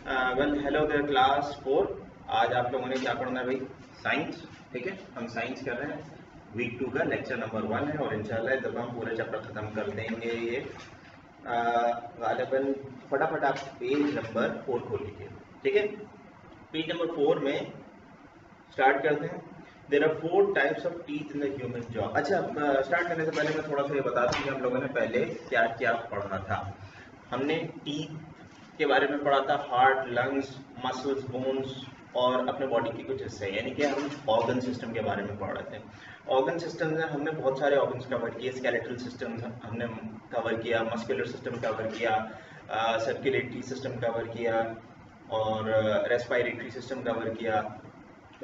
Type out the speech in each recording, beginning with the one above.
Well hello there class 4। आज आप लोगों ने क्या पढ़ना है भाई? साइंस। ठीक है, हम साइंस कर रहे हैं। वीक 2 का लेक्चर नंबर 1 है और इंशाल्लाह जब हम पूरे चैप्टर खत्म कर देंगे ये गालिबन फटाफट आप पेज नंबर 4 खोल लीजिए। ठीक है, पेज नंबर 4 में स्टार्ट करते हैं। There are 4 types of teeth in the human jaw. अच्छा, स्टार्ट करने से पहले मैं थोड़ा सा ये बता दूं कि हम लोगों ने पहले क्या क्या पढ़ा था। हमने टीथ के बारे में पढ़ा था, हार्ट, लंग्स, मसल्स, बोन्स और अपने बॉडी के कुछ हिस्से, यानी कि हम ऑर्गन सिस्टम के बारे में पढ़ रहे थे। ऑर्गन सिस्टम में हमने बहुत सारे ऑर्गन्स कवर किए। स्केलेटल सिस्टम हमने कवर किया, मस्कुलर सिस्टम कवर किया, सर्कुलेटरी सिस्टम कवर किया और रेस्पिरेटरी सिस्टम कवर किया।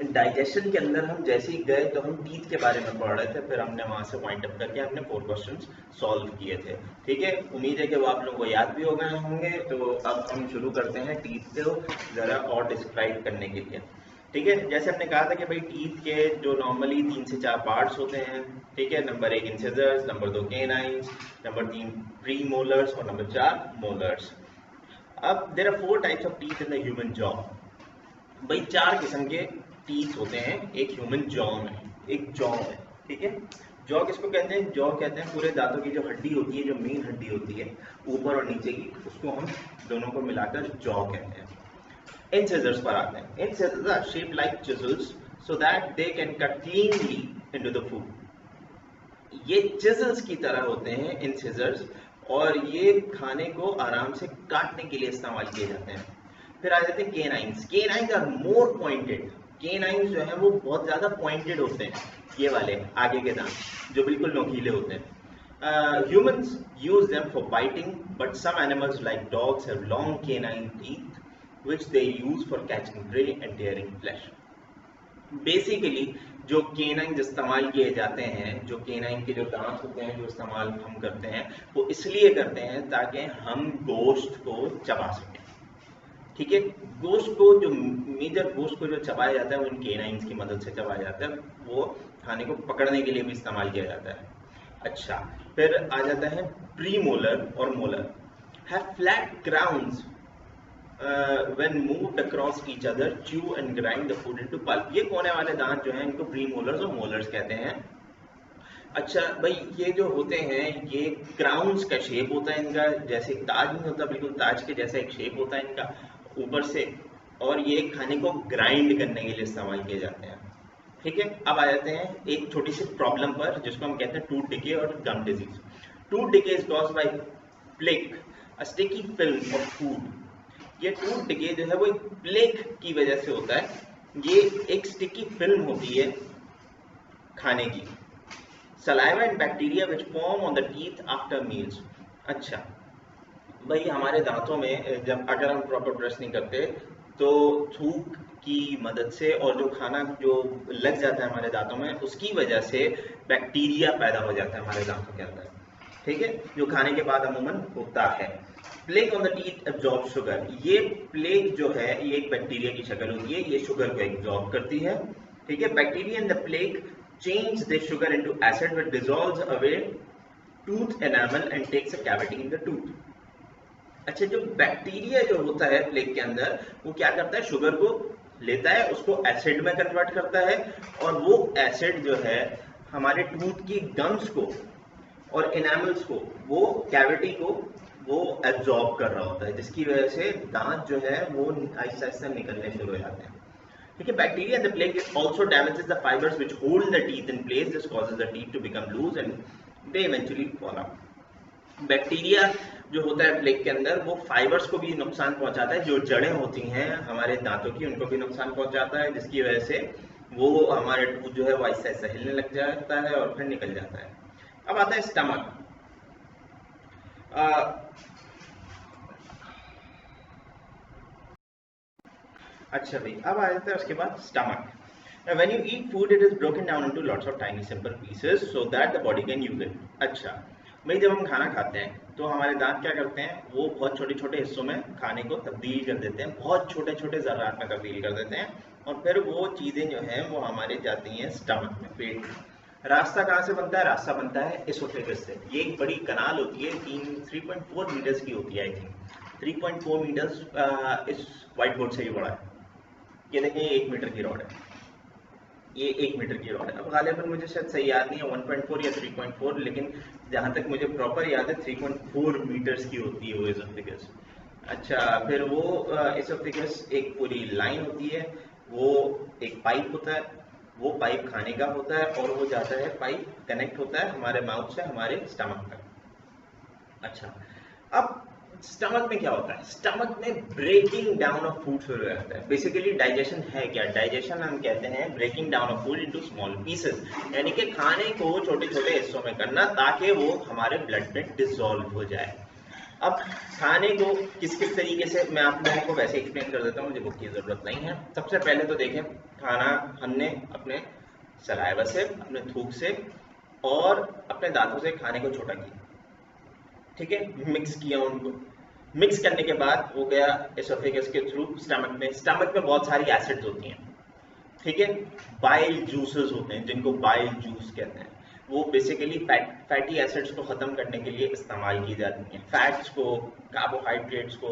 डाइजेशन के अंदर हम जैसे ही गए तो हम टीथ के बारे में पढ़ रहे थे, फिर हमने वहां से पॉइंट अप करके हमने 4 क्वेश्चंस सॉल्व किए थे। ठीक है, उम्मीद है कि वो आप लोगों को याद भी हो गए होंगे। तो अब हम शुरू करते हैं टीथ को जरा और डिस्क्राइब करने के लिए। ठीक है, जैसे हमने कहा था कि भाई टीथ के जो नॉर्मली 3 से 4 पार्ट्स होते हैं। ठीक है, number 1 incisors, number 2 canines, number 3 premolars और नंबर 4 मोलर्स। अब there are 4 types of teeth in the human jaw. भाई 4 किस्म के टीथ होते हैं एक ह्यूमन जॉ में, एक जॉ में। ठीक है, जॉ किसको कहते हैं? जॉ कहते हैं पूरे दांतों की जो हड्डी होती है, जो मेन हड्डी होती है ऊपर और नीचे की, उसको हम दोनों को मिलाकर जॉ कहते हैं। Incisors पर आते हैं। Incisors are shaped like chisels so that they can cut cleanly into the food. ये चिजल्स की तरह होते हैं इंसिजर्स, और ये खाने को आराम से काटने के लिए इस्तेमाल किए जाते हैं। फिर आ जाते हैं केनाइन्स। केनाइन्स आर मोर पॉइंटेड। केनाइन्स जो है वो बहुत ज्यादा पॉइंटेड होते हैं, ये वाले आगे के दांत जो बिल्कुल नोकीले होते हैं। Humans use them for biting, but some animals like dogs have long canine teeth which they use for catching prey and tearing flesh. Basically जो केनाइन इस्तेमाल किए जाते हैं, जो केनाइन के जो दांत होते हैं जो इस्तेमाल हम करते हैं, वो इसलिए करते हैं ताकि हम गोश्त को चबा सकें। ठीक है, गोश्त को जो मेजर गोश्त को जो चबाया जाता है वो इन केनाइन्स की मदद से चबाया जाता है, वो खाने को पकड़ने के लिए भी इस्तेमाल किया जाता है। अच्छा, फिर आ जाता है प्री मोलर और molar. Have flat crowns when moved across each other chew and grind the food into pulp। ये कोने वाले दांत जो हैं इनको प्रीमोलर्स और मोलर्स कहते हैं। अच्छा भाई, ये जो होते हैं ये क्राउन्स का शेप होता है इनका, जैसे ताज नहीं होता, बिल्कुल ताज के जैसा एक शेप होता है इनका ऊपर से, और ये खाने को ग्राइंड करने के लिए इस्तेमाल किए जाते हैं। ठीक है, अब आ जाते हैं एक छोटी सी प्रॉब्लम पर जिसको हम कहते हैं टूथ डिके और gum disease. Tooth decay is caused by plaque, a sticky film of food. ये टूथ डिके जो है वो एक प्लेग की वजह से होता है। ये एक स्टिकी फिल्म होती है खाने की। Saliva and bacteria which form on the teeth after meals. अच्छा भाई, हमारे दांतों में जब अगर हम प्रॉपर ब्रश नहीं करते तो थूक की मदद से और जो खाना जो लग जाता है हमारे दांतों में, उसकी वजह से बैक्टीरिया पैदा हो जाता है हमारे दांतों के अंदर। ठीक है, जो खाने के बाद अमूमन होता है। Plague on the teeth absorb sugar. ये प्लेग जो है ये एक बैक्टीरिया की शक्ल होती है, ये शुगर को एब्जॉर्ब करती है। ठीक है, bacteria in the plaque change the sugar into acid which dissolves away tooth enamel and takes a cavity in the tooth. अच्छा, जो बैक्टीरिया जो होता है प्लेग के अंदर, वो क्या करता है? शुगर को लेता है, उसको एसिड में कन्वर्ट करता है, और वो एसिड जो है हमारे टूथ की गम्स को और एनामल्स को, वो कैविटी को वो एब्जॉर्ब कर रहा होता है, जिसकी वजह से दांत जो है वो आहिस्ता आहिस्ता निकलने शुरू हो जाते हैं। ठीक है, bacteria in the plaque also damages the fibres which hold the teeth in place. This causes the teeth to become loose and they eventually fall out. Bacteria जो होता है प्लेग के अंदर, वो फाइबर्स को भी नुकसान पहुंचाता है, जो जड़ें होती हैं हमारे दांतों की उनको भी नुकसान पहुंचाता है, जिसकी वजह से वो हमारे टूथ जो है वो आहिस्ता आहिस्ता हिलने लग जाता है और फिर निकल जाता है। अब आता है स्टमक। अच्छा भाई, अब आ जाता है उसके बाद stomach. Now, when you eat food, it is broken down into lots of tiny simple pieces so that the body can use it. अच्छा भाई, जब हम खाना खाते हैं तो हमारे दांत क्या करते हैं? वो बहुत छोटे छोटे हिस्सों में खाने को तब्दील कर देते हैं, बहुत छोटे छोटे ज़रात में तब्दील कर देते हैं, और फिर वो चीज़ें जो हैं वो हमारे जाती हैं स्टमक में, पेट में। रास्ता कहाँ से बनता है? रास्ता बनता है एसोफेगस से। ये एक बड़ी कनाल होती है, 3.4 मीटर्स की होती है आई थिंक। 3.4 मीटर्स इस व्हाइट बोर्ड से भी बड़ा है। ये देखें 1 मीटर की रॉड है, ये 1 मीटर की रॉड है। अब गालिबन मुझे शायद सही याद नहीं है 1.4 या 3.4, लेकिन जहाँ तक मुझे प्रॉपर याद है 3.4 मीटर्स की होती है वो एसोफेगस। अच्छा, फिर वो एसोफेगस एक पूरी लाइन होती है, वो एक पाइप होता है, वो पाइप खाने का होता है और वो जाता है, पाइप कनेक्ट होता है हमारे माउथ से हमारे स्टमक तक। अच्छा, अब स्टमक में क्या होता है? स्टमक में ब्रेकिंग डाउन ऑफ फूड शुरू हो जाता है। बेसिकली डाइजेशन है क्या? डाइजेशन हम कहते हैं breaking down of food into small pieces, यानी कि खाने को छोटे छोटे हिस्सों में करना ताकि वो हमारे ब्लड में डिसॉल्व हो जाए। अब खाने को किस किस तरीके से, मैं आप लोगों को वैसे एक्सप्लेन कर देता हूँ, मुझे बुक की ज़रूरत नहीं है। सबसे पहले तो देखें, खाना हमने अपने सलाइवा से, अपने थूक से और अपने दांतों से खाने को छोटा किया, ठीक है, मिक्स किया उनको। मिक्स करने के बाद वो गया एसोफेगस के थ्रू स्टमक में। स्टमक में बहुत सारी एसिड्स होती हैं, ठीक है, बाइल जूसेस होते हैं जिनको बाइल जूस कहते हैं। वो बेसिकली फैटी एसिड्स को ख़त्म करने के लिए इस्तेमाल की जाती हैं। फैट्स को, कार्बोहाइड्रेट्स को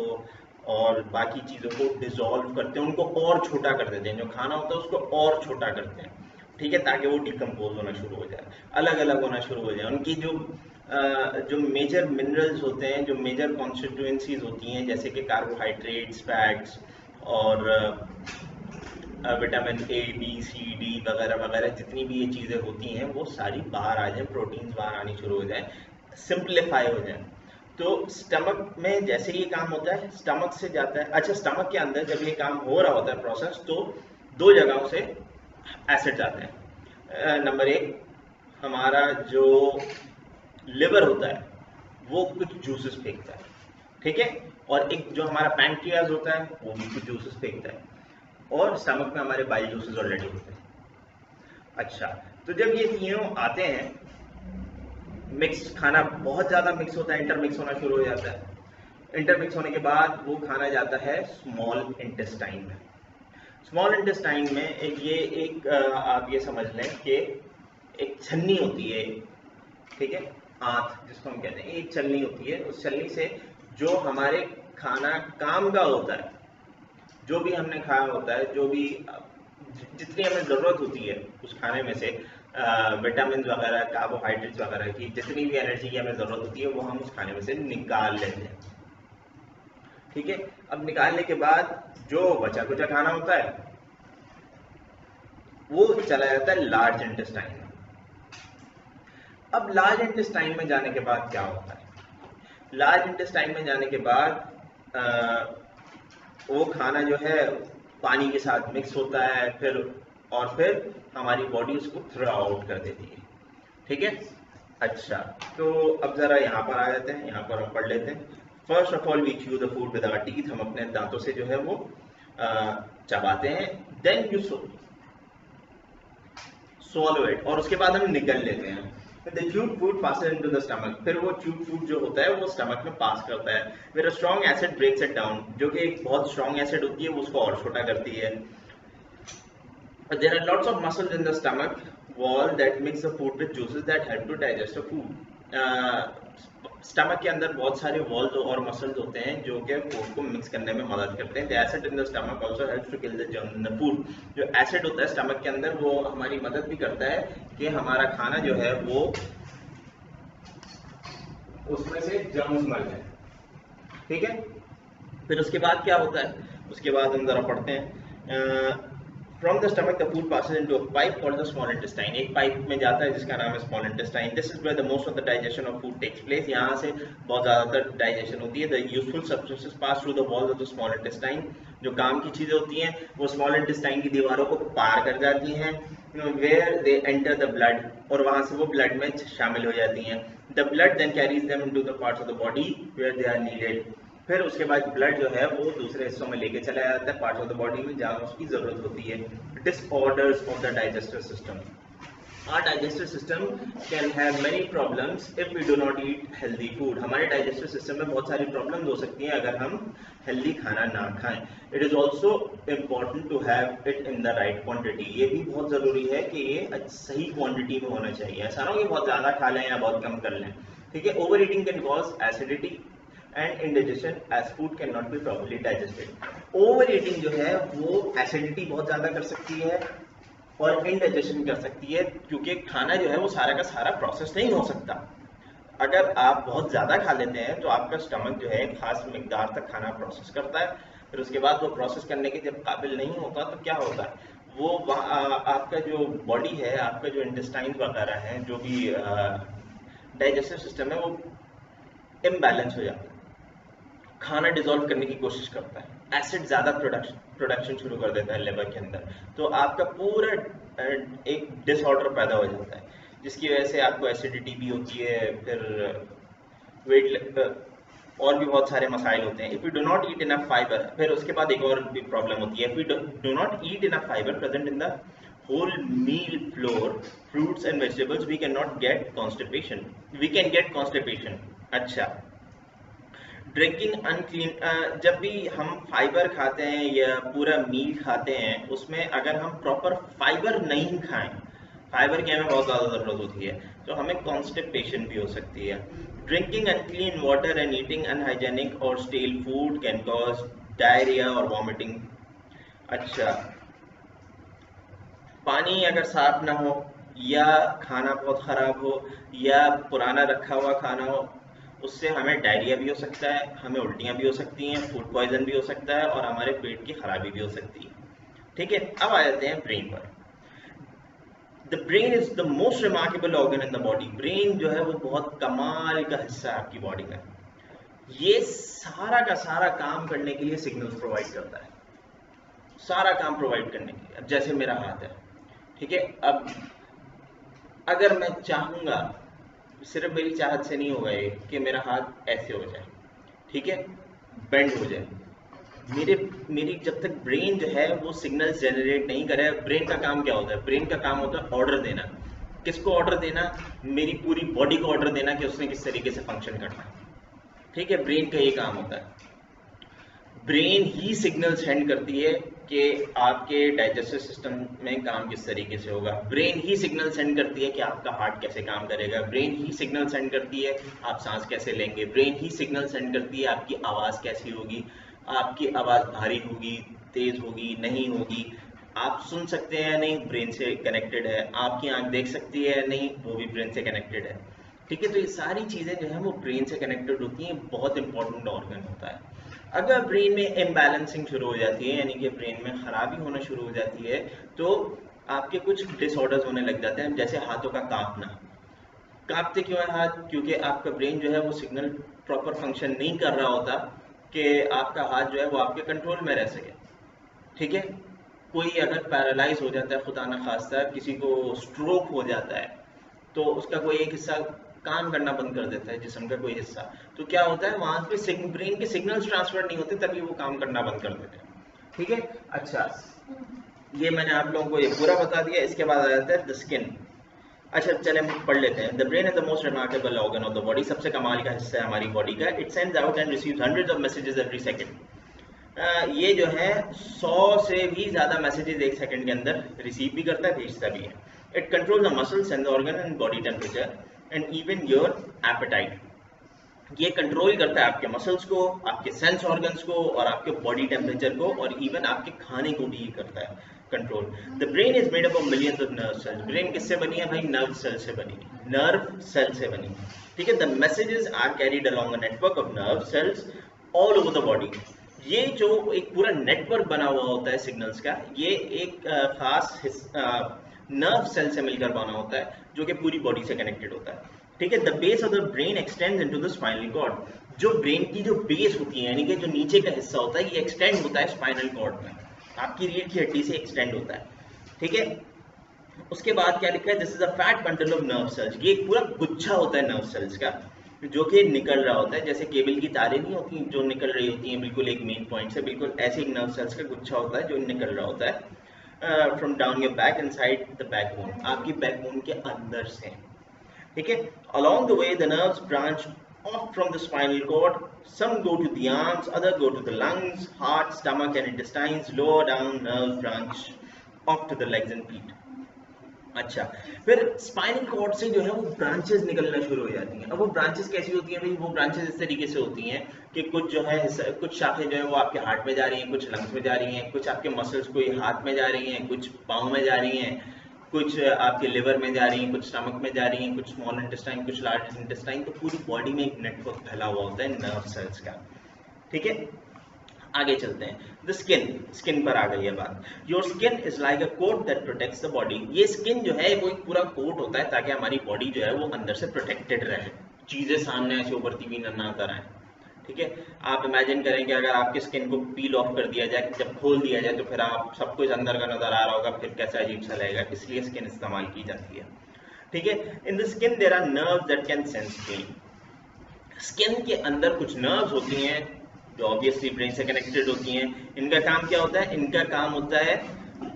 और बाकी चीज़ों को डिसॉल्व करते हैं, उनको और छोटा कर देते हैं। जो खाना होता है उसको और छोटा करते हैं, ठीक है, ताकि वो डिकम्पोज होना शुरू हो जाए, अलग अलग होना शुरू हो जाए। उनकी जो मेजर मिनरल्स होते हैं, जो मेजर कॉन्स्टिट्यूएंसीज होती हैं, जैसे कि कार्बोहाइड्रेट्स, फैट्स और vitamin A, B, C, D वगैरह वगैरह, जितनी भी ये चीज़ें होती हैं वो सारी बाहर आ जाएं, प्रोटीन्स बाहर आनी शुरू हो जाए, सिंप्लीफाई हो जाए। तो स्टमक में जैसे ये काम होता है, स्टमक से जाता है। अच्छा, स्टमक के अंदर जब ये काम हो रहा होता है प्रोसेस, तो दो जगहों से एसिड्स आते हैं। नंबर एक, हमारा जो लिवर होता है वो कुछ जूसेस फेंकता है, ठीक है, और एक जो हमारा पैंक्रियाज होता है वो भी कुछ जूसेस फेंकता है, और स्टमक में हमारे बाइल जूसेस ऑलरेडी होते हैं। अच्छा, तो जब ये तीनों आते हैं, मिक्स खाना बहुत ज़्यादा मिक्स होता है, इंटरमिक्स होना शुरू हो जाता है। इंटरमिक्स होने के बाद वो खाना जाता है स्मॉल इंटेस्टाइन में। स्मॉल इंटेस्टाइन में एक आप ये समझ लें कि एक छन्नी होती है, ठीक है, आंत जिसको हम कहते हैं, एक छलनी होती है। उस छलनी से जो हमारे खाना काम का होता है, जो भी हमने खाया होता है, जो भी जितनी हमें ज़रूरत होती है उस खाने में से, विटामिन वगैरह, कार्बोहाइड्रेट्स वगैरह की जितनी भी एनर्जी की हमें ज़रूरत होती है वो हम उस खाने में से निकाल लेते हैं, ठीक है। अब निकालने के बाद जो बचा कुचा खाना होता है वो चला जाता है लार्ज इंटेस्टाइन में। अब लार्ज इंटेस्टाइन में जाने के बाद क्या होता है? लार्ज इंटेस्टाइन में जाने के बाद वो खाना जो है पानी के साथ मिक्स होता है, फिर हमारी बॉडी उसको थ्रो आउट कर देती है, ठीक है। अच्छा, तो अब जरा यहाँ पर आ जाते हैं, यहाँ पर हम पढ़ लेते हैं। First of all we chew the food with our teeth, हम अपने दांतों से जो है वो चबाते हैं। देन यू swallow it, और उसके बाद हम निगल लेते हैं। The chewed food passes into the stomach, फिर वो chewed food जो होता है वो स्टमक में पास करता है। फिर a strong acid breaks it down, जो कि एक बहुत strong acid होती है वो उसको और छोटा करती है। There are lots of muscles in the stomach wall that mix the food with juices that help to digest the food. Stomach के अंदर बहुत सारे वॉल्स और मसल्स होते हैं जो कि फूड को मिक्स करने में मदद करते हैं। The acid in the stomach also helps to kill the germs in the food. जो एसिड होता है स्टमक के अंदर वो हमारी मदद भी करता है कि हमारा खाना जो है वो उसमें से जर्म्स मर जाए, ठीक है। फिर उसके बाद क्या होता है? उसके बाद हम जरा पढ़ते हैं। From the stomach, the food passes into a pipe called the small intestine. एक पाइप में जाता है जिसका नाम है small intestine. This is where the most of the digestion of food takes place. यहाँ से बहुत ज़्यादातर डाइजेशन होती है. The useful substances pass through the walls of the small intestine. जो काम की चीज़ें होती हैं वो small intestine की दीवारों को पार कर जाती हैं. Where they enter the blood, और वहाँ से वो blood में शामिल हो जाती हैं. The blood then carries them into the parts of the body where they are needed. फिर उसके बाद ब्लड जो है वो दूसरे हिस्सों में लेके चला जाता है, पार्ट्स ऑफ द बॉडी में जहाँ उसकी जरूरत होती है। Disorders of the digestive system. Our digestive system can have many problems if we do not eat healthy food. हमारे digestive system में बहुत सारी problems हो सकती हैं अगर हम healthy खाना ना खाएं. It is also important to have it in the right quantity. ये भी बहुत ज़रूरी है कि ये सही quantity में होना चाहिए. ऐसा ना हो कि बहुत ज़्यादा खा लें या बहुत कम कर लें, ठीक है. Overeating can cause acidity. And indigestion as food can not be properly digested. Overeating जो है वो एसिडिटी बहुत ज़्यादा कर सकती है और इंडाइजेशन कर सकती है, क्योंकि खाना जो है वो सारा का सारा प्रोसेस नहीं हो सकता। अगर आप बहुत ज़्यादा खा लेते हैं तो आपका स्टमक जो है खास मिकदार तक खाना प्रोसेस करता है, फिर उसके बाद वो प्रोसेस करने के जब काबिल नहीं होता तो क्या होता है, वो आपका जो बॉडी है, आपका जो इंटेस्टाइन वगैरह है, जो भी डाइजेस्टिव सिस्टम है, वो इम्बैलेंस हो जाता है, खाना डिसॉल्व करने की कोशिश करता है, एसिड ज़्यादा प्रोडक्शन शुरू कर देता है लिवर के अंदर, तो आपका पूरा एक डिसऑर्डर पैदा हो जाता है, जिसकी वजह से आपको एसिडिटी भी होती है, फिर वेट और भी बहुत सारे मसाइल होते हैं। If you do not eat enough fibre, फिर उसके बाद एक और भी प्रॉब्लम होती है, if you do not eat enough fibre present in the whole meal floor, fruits and vegetables, we cannot get constipation. We can get constipation. अच्छा, drinking unclean, जब भी हम फाइबर खाते हैं या पूरा मील खाते हैं, उसमें अगर हम प्रॉपर फाइबर नहीं खाएं, फाइबर की हमें बहुत ज़्यादा ज़रूरत होती है, तो हमें कॉन्स्टिपेशन भी हो सकती है। Drinking unclean water and eating unhygienic और stale food can cause diarrhoea और वॉमिटिंग। अच्छा, पानी अगर साफ ना हो या खाना बहुत ख़राब हो या पुराना रखा हुआ खाना हो, उससे हमें डायरिया भी हो सकता है, हमें उल्टियाँ भी हो सकती हैं, फूड पॉइजन भी हो सकता है और हमारे पेट की खराबी भी हो सकती है। ठीक है, अब आ जाते हैं ब्रेन पर। The brain is the most remarkable organ in the body. Brain जो है वो बहुत कमाल का हिस्सा है आपकी बॉडी का। ये सारा का सारा काम करने के लिए सिग्नल्स प्रोवाइड करता है, सारा काम प्रोवाइड करने के लिए। अब जैसे मेरा हाथ है, ठीक है, अब अगर मैं चाहूँगा, सिर्फ मेरी चाहत से नहीं होगा ये कि मेरा हाथ ऐसे हो जाए, ठीक है, बेंड हो जाए, मेरी जब तक ब्रेन जो है वो सिग्नल्स जनरेट नहीं करे। ब्रेन का काम क्या होता है? ब्रेन का काम होता है ऑर्डर देना। किसको ऑर्डर देना? मेरी पूरी बॉडी को ऑर्डर देना कि उसने किस तरीके से फंक्शन करना है। ठीक है, ब्रेन का ये काम होता है। ब्रेन ही सिग्नल सेंड करती है कि आपके डाइजेस्टिव सिस्टम में काम किस तरीके से होगा। ब्रेन ही सिग्नल सेंड करती है कि आपका हार्ट कैसे काम करेगा। ब्रेन ही सिग्नल सेंड करती है आप सांस कैसे लेंगे। ब्रेन ही सिग्नल सेंड करती है आपकी आवाज़ कैसी होगी, आपकी आवाज़ भारी होगी, तेज़ होगी, नहीं होगी, आप सुन सकते हैं या नहीं, ब्रेन से कनेक्टेड है। आपकी आंख देख सकती है या नहीं, वो भी ब्रेन से कनेक्टेड है। ठीक है, तो ये सारी चीज़ें जो है वो ब्रेन से कनेक्टेड होती हैं। बहुत इंपॉर्टेंट ऑर्गन होता है। अगर ब्रेन में इम्बैलेंसिंग शुरू हो जाती है, यानी कि ब्रेन में खराबी होना शुरू हो जाती है, तो आपके कुछ डिसऑर्डर्स होने लग जाते हैं, जैसे हाथों का कांपना। कांपते क्यों है हाथ? क्योंकि आपका ब्रेन जो है वो सिग्नल प्रॉपर फंक्शन नहीं कर रहा होता कि आपका हाथ जो है वो आपके कंट्रोल में रह सके। ठीक है, कोई अगर पैरालाइज हो जाता है, खुदा न खास्ता किसी को स्ट्रोक हो जाता है, तो उसका कोई एक हिस्सा काम करना बंद कर देता है, जिस्म का कोई हिस्सा, तो क्या होता है वहां पे ब्रेन के सिग्नल्स ट्रांसफर नहीं होते, तभी वो काम करना बंद कर देते हैं। ठीक है, अच्छा, ये मैंने आप लोगों को ये पूरा बता दिया। इसके बाद आ जाता है द स्किन। अच्छा, चले हम पढ़ लेते हैं। The brain is the most remarkable organ of the body. सबसे कमाल का हिस्सा है हमारी बॉडी का। It sends out and receives hundreds of messages every second. ये जो है 100 से भी ज़्यादा मैसेजेस एक सेकंड के अंदर रिसीव भी करता है, भेजता भी है। It control the muscles and the organ and body temperature and even your apatite. ये कंट्रोल करता है आपके मसल्स को, आपके सेंस ऑर्गन्स को और आपके बॉडी टेम्परेचर को, और इवन आपके खाने को भी करता है control. The brain is made up of millions of nerve sales. Brain किससे बनी है भाई? नर्व सेल से बनी है, नर्व सेल से बनी है। ठीक है, the messages are carried along a network of nerve cells all over the body. ये जो एक पूरा नेटवर्क बना हुआ होता है सिग्नल्स का, ये एक खास नर्व सेल से मिलकर बना होता है, जो कि पूरी बॉडी से कनेक्टेड होता है। ठीक है, the base of the brain extends into the spinal cord. जो ब्रेन की जो बेस होती है, यानी कि जो नीचे का हिस्सा होता है, ये एक्सटेंड होता है स्पाइनल कॉर्ड में, आपकी रीढ़ की हड्डी से एक्सटेंड होता है। ठीक है, उसके बाद क्या लिखा है? This is a fat bundle of nerve sales. ये एक पूरा गुच्छा होता है नर्व सेल्स का, जो कि निकल रहा होता है, जैसे केबल की तारें नहीं होती जो निकल रही होती हैं बिल्कुल एक मेन पॉइंट से, बिल्कुल ऐसे एक नर्व सेल्स का गुच्छा होता है जो निकल रहा होता है from down your back inside the backbone, आपकी बैकबोन के अंदर से। ठीक है, along the way the nerves branch off from the spinal cord. Some go to the arms, other go to the lungs, heart, stomach and intestines. Lower down nerves branch off to the legs and feet. अच्छा, फिर spinal cord से जो है वो branches निकलना शुरू हो जाती हैं। अब वो ब्रांचेस कैसी होती हैं भाई? वो ब्रांचेस इस तरीके से होती हैं कि कुछ जो है कुछ शाखें जो है वो आपके हार्ट में जा रही हैं, कुछ लंग्स में जा रही हैं, कुछ आपके मसल्स कोई हाथ में जा रही हैं, कुछ पाँव में जा रही हैं, कुछ आपके लिवर में जा रही हैं, कुछ स्टमक में जा रही हैं, कुछ स्मॉल इंटेस्टाइन, कुछ लार्ज इंटेस्टाइन। तो पूरी बॉडी में एक नेटवर्क फैला हुआ होता है नर्व सेल्स का। ठीक है, आगे चलते हैं। द स्किन पर आ गई है बात। Your skin is like a coat that protects the body. ये स्किन जो है वो एक पूरा कोट होता है ताकि हमारी बॉडी जो है वो अंदर से प्रोटेक्टेड रहे, चीजें सामने ऐसे उभरती हुई ना कर आए। ठीक है, आप इमेजिन करें कि अगर आपकी स्किन को पील ऑफ कर दिया जाए, जब खोल दिया जाए तो फिर आप सब कुछ अंदर का नजर आ रहा होगा, फिर कैसा अजीब सा लगेगा। इसलिए स्किन इस्तेमाल की जाती है। ठीक है, in the skin there are nerves that can sense pain. Skin के अंदर कुछ नर्व्स होती हैं जो ऑब्वियसली ब्रेन से कनेक्टेड होती हैं। इनका काम क्या होता है? इनका काम होता है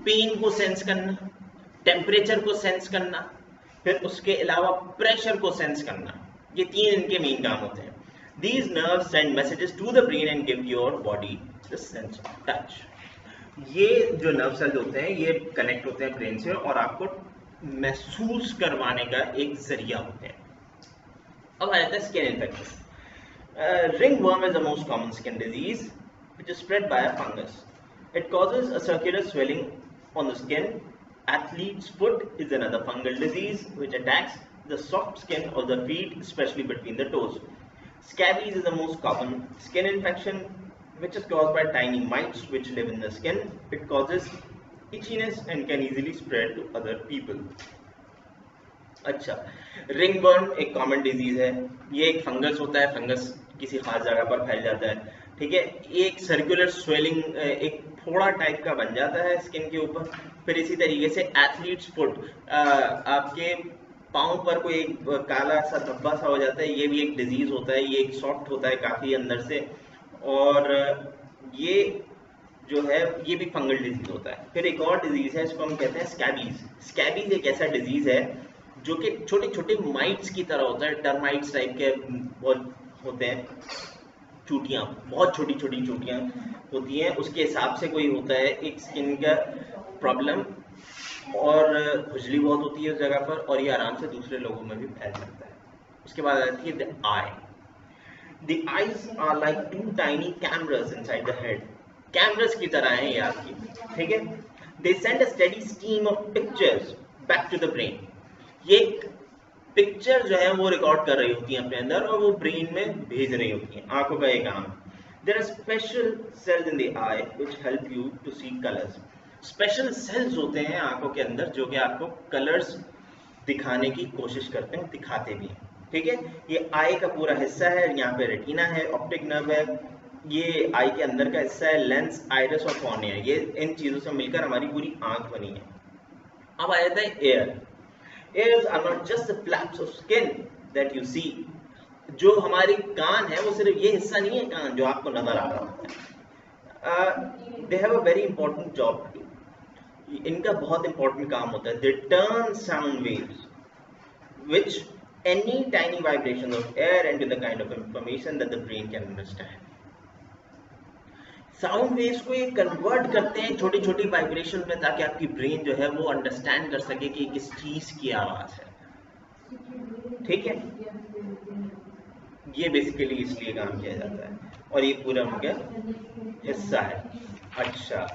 पेन को सेंस करना, टेम्परेचर को सेंस करना, फिर उसके अलावा प्रेशर को सेंस करना। ये तीन इनके मेन काम होते हैं। These nerves send messages to the brain and give your body the sense of touch. ये जो नर्व सेल्स होते हैं ये कनेक्ट होते हैं ब्रेन से और आपको महसूस करवाने का एक जरिया होते हैं। अब आ जाता है skin infection. Ringworm is the most common skin disease which is spread by a fungus. It causes a circular swelling on the skin. Athlete's foot is another fungal disease which attacks the soft skin of the feet, especially between the toes. Scabies is the most common skin infection which is caused by tiny mites which live in the skin. It causes itchiness and can easily spread to other people. अच्छा, ringworm एक common disease है। ये एक fungus होता है, fungus किसी खास जगह पर फैल जाता है। ठीक है, एक सर्कुलर स्वेलिंग एक फोड़ा टाइप का बन जाता है स्किन के ऊपर। फिर इसी तरीके से एथलीट्स फुट, आपके पाँव पर कोई एक काला सा धब्बा सा हो जाता है, ये भी एक डिजीज होता है। ये एक सॉफ्ट होता है काफी अंदर से, और ये जो है ये भी फंगल डिजीज होता है। फिर एक और डिजीज है, इसको हम कहते हैं स्कैबीज। स्कैबीज एक ऐसा डिजीज है जो कि छोटे छोटे माइट्स की तरह होता है, टर्माइट्स टाइप के बहुत होते हैं, चूटियां, बहुत छोटी छोटी चूटियां होती हैं। उसके हिसाब से कोई होता है एक स्किन का प्रॉब्लम, और खुजली बहुत होती है उस जगह पर, और ये आराम से दूसरे लोगों में भी फैल सकता है। उसके बाद आती है the eye. The eyes are like two tiny cameras inside the head. Cameras की तरह हैं ये आपकी। ठीक है, they send a steady stream of pictures back to the brain. ये पिक्चर जो है वो रिकॉर्ड कर रही होती हैं अपने अंदर और वो ब्रेन में भेज रही होती हैं। आंखों का एक काम। There are special cells in the eye which help you to see colours. Special cells होते हैं आंखों के अंदर जो कि आपको कलर्स दिखाने की कोशिश करते हैं, दिखाते भी हैं। ठीक है, ये आई का पूरा हिस्सा है। यहाँ पे रेटिना है, ऑप्टिक नर्व है, ये आई के अंदर का हिस्सा है, लेंस, आइरिस और कॉर्निया। ये इन चीजों से मिलकर हमारी पूरी आंख बनी है। अब आ जाता है air. Ears are not just the flaps of skin that you see. जो हमारे कान है वो सिर्फ ये हिस्सा नहीं है कान जो आपको नजर आ रहा होता है। They have a very important job to do. इनका बहुत important काम होता है। They turn sound waves, which any tiny vibrations of air into the kind of information that the brain can understand. Sound waves को ये convert करते हैं छोटी छोटी वाइब्रेशन में ताकि आपकी ब्रेन जो है वो अंडरस्टैंड कर सके कि किस चीज की आवाज है। ठीक है, ये बेसिकली इसलिए काम किया जाता है और ये पूरा उनका हिस्सा है। अच्छा,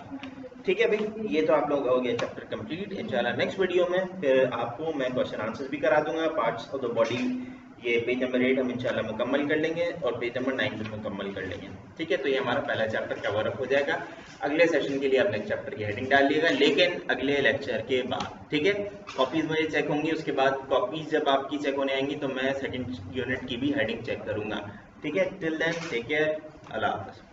ठीक है भाई, ये तो आप लोग हो गया चैप्टर कंप्लीट। इंशाल्लाह नेक्स्ट वीडियो में फिर आपको मैं क्वेश्चन आंसर्स भी करा दूंगा। पार्ट्स ऑफ द बॉडी ये पेज नंबर 8 हम इंशाल्लाह मुकम्मल कर लेंगे और पेज नंबर 9 भी मुकम्मल कर लेंगे। ठीक है, तो ये हमारा पहला चैप्टर कवर अप हो जाएगा। अगले सेशन के लिए आप नेक्स्ट चैप्टर की हेडिंग डाल लिएगा, लेकिन अगले लेक्चर के बाद। ठीक है, कॉपीज मुझे चेक होंगी, उसके बाद कॉपीज जब आपकी चेक होने आएंगी तो मैं सेकंड यूनिट की भी हेडिंग चेक करूंगा। ठीक है, टिल देन टेक केयर, अल्लाह हाफ़िज़।